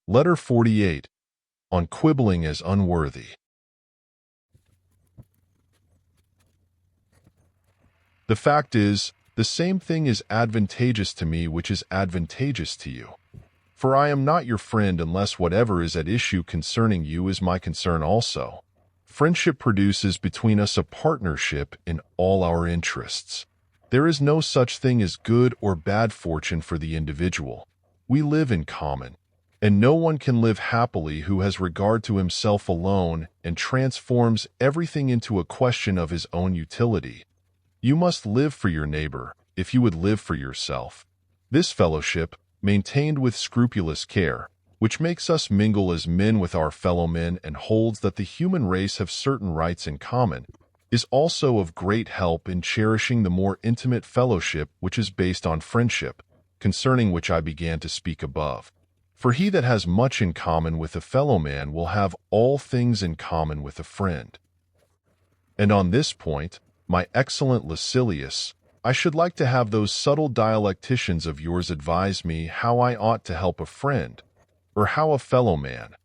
Letter 48. On Quibbling as Unworthy. The fact is, the same thing is advantageous to me which is advantageous to you. For I am not your friend unless whatever is at issue concerning you is my concern also. Friendship produces between us a partnership in all our interests. There is no such thing as good or bad fortune for the individual. We live in common, and no one can live happily who has regard to himself alone and transforms everything into a question of his own utility. You must live for your neighbor, if you would live for yourself. This fellowship, maintained with scrupulous care, which makes us mingle as men with our fellow men and holds that the human race have certain rights in common, is also of great help in cherishing the more intimate fellowship which is based on friendship, concerning which I began to speak above. For he that has much in common with a fellow man will have all things in common with a friend. And on this point, my excellent Lucilius, I should like to have those subtle dialecticians of yours advise me how I ought to help a friend, or how a fellow man,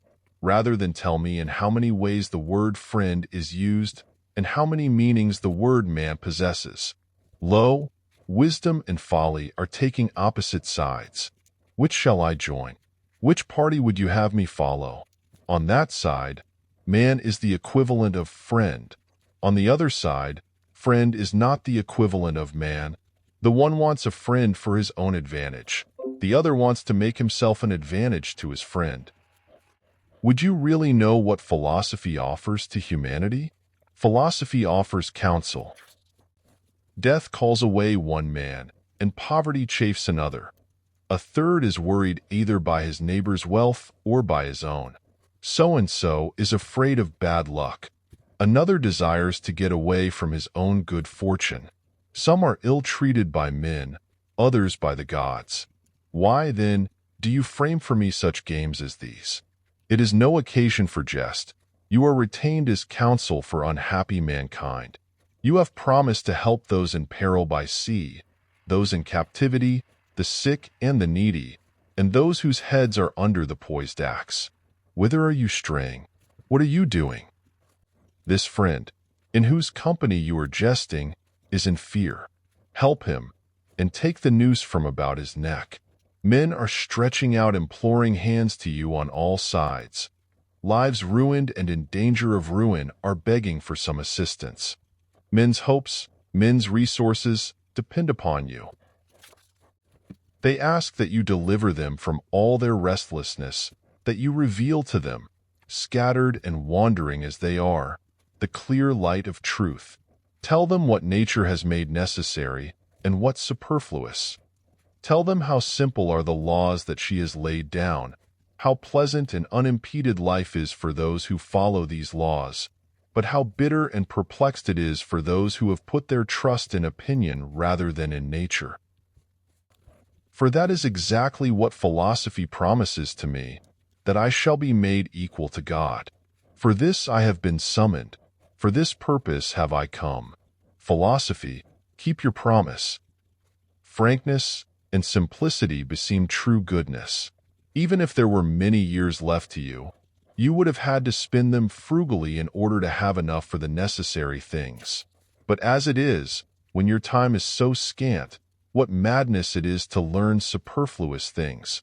rather than tell me in how many ways the word friend is used and how many meanings the word man possesses. Lo, wisdom and folly are taking opposite sides. Which shall I join? Which party would you have me follow? On that side, man is the equivalent of friend. On the other side, friend is not the equivalent of man. The one wants a friend for his own advantage. The other wants to make himself an advantage to his friend. Would you really know what philosophy offers to humanity? Philosophy offers counsel. Death calls away one man, and poverty chafes another. A third is worried either by his neighbor's wealth or by his own. So-and-so is afraid of bad luck. Another desires to get away from his own good fortune. Some are ill-treated by men, others by the gods. Why, then, do you frame for me such games as these? It is no occasion for jest. You are retained as counsel for unhappy mankind. You have promised to help those in peril by sea, those in captivity, the sick and the needy, and those whose heads are under the poised axe. Whither are you straying? What are you doing? This friend, in whose company you are jesting, is in fear. Help him, and take the noose from about his neck. Men are stretching out imploring hands to you on all sides. Lives ruined and in danger of ruin are begging for some assistance. Men's hopes, men's resources depend upon you. They ask that you deliver them from all their restlessness, that you reveal to them, scattered and wandering as they are, the clear light of truth. Tell them what nature has made necessary and what superfluous. Tell them how simple are the laws that she has laid down, how pleasant and unimpeded life is for those who follow these laws, but how bitter and perplexed it is for those who have put their trust in opinion rather than in nature. For that is exactly what philosophy promises to me, that I shall be made equal to God. For this I have been summoned, for this purpose have I come. Philosophy, keep your promise. Frankness and simplicity beseem true goodness. Even if there were many years left to you, you would have had to spend them frugally in order to have enough for the necessary things. But as it is, when your time is so scant, what madness it is to learn superfluous things.